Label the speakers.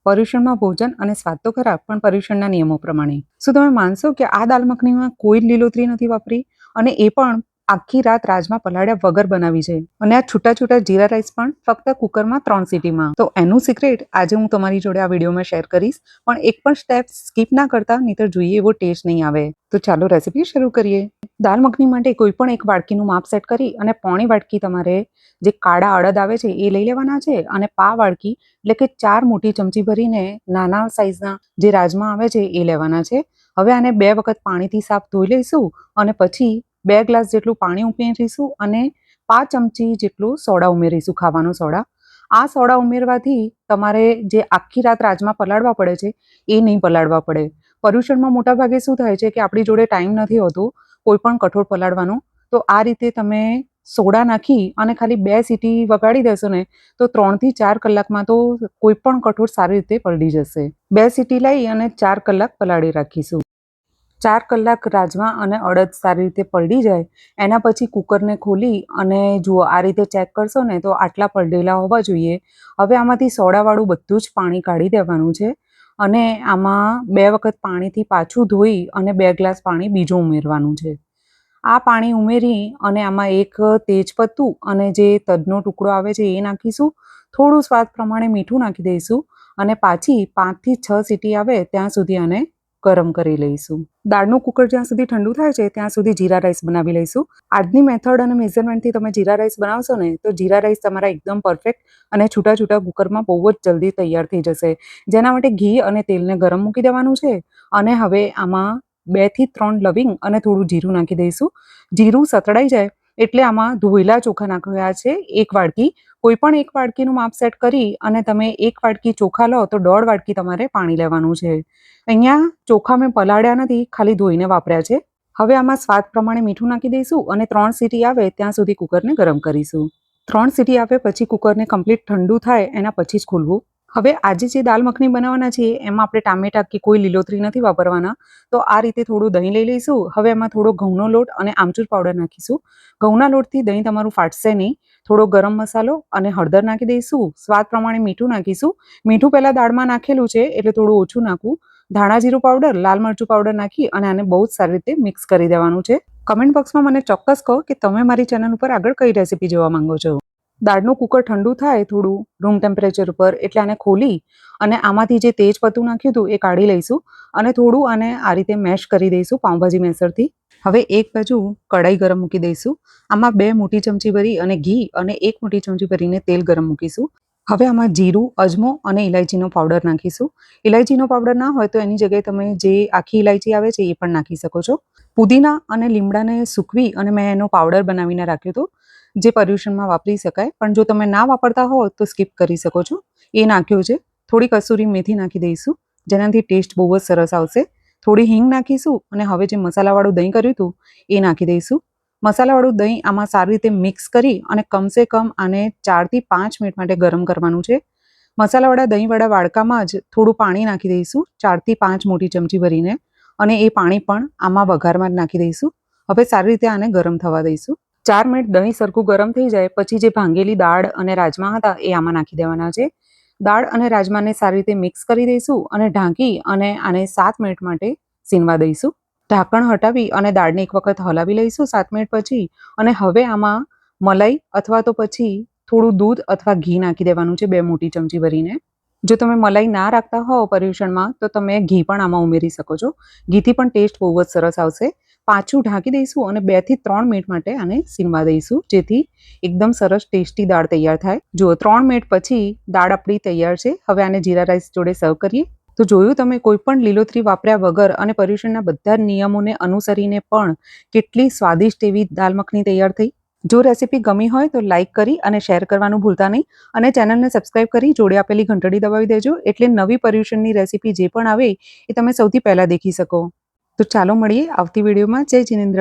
Speaker 1: પર્યુષણમાં ભોજન અને સ્વાદ તો ખરા, પણ પર્યુષણના નિયમો પ્રમાણે. શું તમે માનશો કે આ દાલ મખનીમાં કોઈ જ લીલોતરી નથી વાપરી, અને એ પણ આખી રાત રાજમાં પલાળ્યા વગર બનાવી છે. અને આ છૂટા છૂટા જીરા રાઈસ પણ ફક્ત કુકરમાં 3 સીટીમાં. તો એનું સિક્રેટ આજે હું તમારી જોડે આ વિડીયોમાં શેર કરીશ, પણ એક પણ સ્ટેપ સ્કીપ ના કરતા, નહીંતર જોઈએ એવો ટેસ્ટ નહીં આવે. તો ચાલો રેસીપી શરૂ કરીએ. દાલ મખની માટે કોઈ પણ એક વાડકીનું માપ સેટ કરી અને પોણી વાડકી તમારે જે કાળા અડદ આવે છે એ લઈ લેવાના છે, અને પા વાડકી એટલે કે 4 મોટી ચમચી ભરીને નાના સાઈઝના જે રાજમા આવે છે એ લેવાના છે. હવે આને 2 વખત પાણીથી સાફ ધોઈ લઈશું, અને પછી 2 ગ્લાસ જેટલું પાણી ઉમેરીશું અને 5 ચમચી જેટલું સોડા ઉમેરીશું, ખાવાનો સોડા. આ સોડા ઉમેરવાથી તમારે જે આખી રાત રાજમા પલાળવા પડે છે એ નહીં પલાળવા પડે. પર્યુષણમાં મોટાભાગે શું થાય છે કે આપણી જોડે ટાઈમ નથી હોતો કોઈ પણ કઠોળ પલાળવાનો, તો આ રીતે તમે સોડા નાખી અને ખાલી 2 સીટી વગાડી દેશો ને, તો 3 થી 4 કલાકમાં તો કોઈ પણ કઠોળ સારી રીતે પલળી જશે. 2 સીટી લઈ અને 4 કલાક પલાળી રાખીશું. 4 કલાક રાજમા અને અડદ સારી રીતે પલળી જાય એના પછી કુકરને ખોલી અને જુઓ, આ રીતે ચેક કરશો ને તો આટલા પલળેલા હોવા જોઈએ. હવે આમાંથી સોડાવાળું બધું જ પાણી કાઢી દેવાનું છે, અને આમાં 2 વખત પાણીથી પાછું ધોઈ અને 2 ગ્લાસ પાણી બીજું ઉમેરવાનું છે. આ પાણી ઉમેરી અને આમાં એક તેજપત્તું અને જે તજનો ટુકડો આવે છે એ નાખીશું. થોડું સ્વાદ પ્રમાણે મીઠું નાખી દઈશું, અને પાછી 5 થી 6 સીટી આવે ત્યાં સુધી આને ગરમ કરી લઈશું. દાળનું કુકર જ્યાં સુધી ઠંડુ થાય છે ત્યાં સુધી જીરા રાઈસ બનાવી લઈશું. આજની મેથડ અને મેઝરમેન્ટથી તમે જીરા રાઈસ બનાવશો ને તો જીરા રાઈસ તમારા એકદમ પરફેક્ટ અને છૂટા છૂટા કુકરમાં બહુ જ જલ્દી તૈયાર થઈ જશે. જેના માટે ઘી અને તેલને ગરમ મૂકી દેવાનું છે, અને હવે આમાં 2 થી 3 લવિંગ અને થોડું જીરું નાખી દઈશું. જીરું સતળાઈ જાય એટલે આમાં ધોયેલા ચોખા નાખ્યા છે 1 વાડકી. કોઈ પણ 1 વાડકીનું માપ સેટ કરી અને તમે 1 વાડકી ચોખા લો તો 1.5 વાડકી તમારે પાણી લેવાનું છે. અહીંયા ચોખા મેં પલાળ્યા નથી, ખાલી ધોઈને વાપર્યા છે. હવે આમાં સ્વાદ પ્રમાણે મીઠું નાખી દઈશું અને 3 સીટી આવે ત્યાં સુધી કુકરને ગરમ કરીશું. 3 સીટી આવે પછી કુકરને કમ્પ્લીટ ઠંડુ થાય એના પછી જ ખોલવું. હવે આજે જે દાલ મખની બનાવવાના છીએ એમાં આપણે ટામેટા કે કોઈ લીલોતરી નથી વાપરવાના, તો આ રીતે થોડું દહીં લઈ લઈશું. હવે એમાં થોડો ઘઉંનો લોટ અને આમચૂર પાવડર નાખીશું. ઘઉંના લોટથી દહીં તમારું ફાટશે નહીં. થોડો ગરમ મસાલો અને હળદર નાખી દઈશું. સ્વાદ પ્રમાણે મીઠું નાખીશું. મીઠું પહેલાં દાળમાં નાખેલું છે એટલે થોડું ઓછું નાખવું. ધાણા જીરું પાવડર, લાલ મરચું પાવડર નાખી અને આને બહુ જ સારી રીતે મિક્સ કરી દેવાનું છે. કમેન્ટ બોક્સમાં મને ચોક્કસ કહો કે તમે મારી ચેનલ ઉપર આગળ કઈ રેસીપી જોવા માંગો છો. દાળનું કુકર ઠંડુ થાય થોડું રૂમ ટેમ્પરેચર ઉપર એટલે આને ખોલી અને આમાંથી જે તેજપત્તું નાખ્યું હતું એ કાઢી લઈશું, અને થોડું આને આ રીતે મેશ કરી દઈશું પાઉંભાજી મેસરથી. હવે એક બાજુ કઢાઈ ગરમ મૂકી દઈશું. આમાં 2 મોટી ચમચી ભરી અને ઘી અને 1 મોટી ચમચી ભરીને તેલ ગરમ મૂકીશું. હવે આમાં જીરું, અજમો અને ઇલાયચીનો પાવડર નાખીશું. ઇલાયચીનો પાવડર ના હોય તો એની જગ્યાએ તમે જે આખી ઇલાયચી આવે છે એ પણ નાખી શકો છો. પુદીના અને લીમડાને સૂકવી અને મેં એનો પાવડર બનાવીને રાખ્યો હતો, જે પર્યુષણમાં વાપરી શકાય, પણ જો તમે ના વાપરતા હો તો સ્કીપ કરી શકો છો. એ નાખ્યો છે. થોડી કસૂરી મેથી નાખી દઈશું, જેનાથી ટેસ્ટ બહુ જ સરસ આવશે. થોડી હિંગ નાખીશું, અને હવે જે મસાલાવાળું દહીં કર્યું હતું એ નાખી દઈશું. મસાલાવાળું દહીં આમાં સારી રીતે મિક્સ કરી અને કમસે કમ આને 4 થી 5 મિનિટ માટે ગરમ કરવાનું છે. મસાલાવાળા દહીંવાળા વાડકામાં જ થોડું પાણી નાખી દઈશું, 4 થી 5 મોટી ચમચી ભરીને, અને એ પાણી પણ આમાં વઘારમાં જ નાખી દઈશું. હવે સારી રીતે આને ગરમ થવા દઈશું. 4 મિનિટ દહીં સરખું ગરમ થઈ જાય પછી જે ભાંગેલી દાળ અને રાજમા હતા એ આમાં નાખી દેવાના છે. દાળ અને રાજમાને સારી રીતે મિક્સ કરી દઈશું અને ઢાંકી અને આને 7 મિનિટ માટે સીનવા દઈશું. ઢાંકણ હટાવી અને દાળને એક વખત હલાવી લઈશું 7 મિનિટ પછી, અને હવે આમાં મલાઈ અથવા તો પછી થોડું દૂધ અથવા ઘી નાખી દેવાનું છે 2 મોટી ચમચી ભરીને. જો તમે મલાઈ ના રાખતા હોવ પર્યુષણમાં તો તમે ઘી પણ આમાં ઉમેરી શકો છો. ઘીથી પણ ટેસ્ટ બહુ જ સરસ આવશે. પાછું ઢાંકી દઈશું અને 2 થી 3 મિનિટ માટે આને સીનવા દઈશું, જેથી એકદમ સરસ ટેસ્ટી દાળ તૈયાર થાય. જો 3 મિનિટ પછી દાળ આપણી તૈયાર છે. હવે આને જીરા રાઈસ જોડે સર્વ કરીએ. તો જોયું તમે, કોઈ પણ લીલોતરી વાપર્યા વગર અને પર્યુષણના બધા નિયમોને અનુસરીને પણ કેટલી સ્વાદિષ્ટ એવી દાલ મખની તૈયાર થઈ. જો રેસીપી ગમી હોય તો લાઇક કરી અને શેર કરવાનું ભૂલતા નહીં, અને ચેનલને સબસ્ક્રાઇબ કરી જોડે આપેલી ઘંટડી દબાવી દેજો, એટલે નવી પર્યુષણની રેસીપી જે પણ આવે એ તમે સૌથી પહેલાં દેખી શકો. તો ચાલો મળીએ આવતી વિડીયોમાં. જય જિનેન્દ્ર.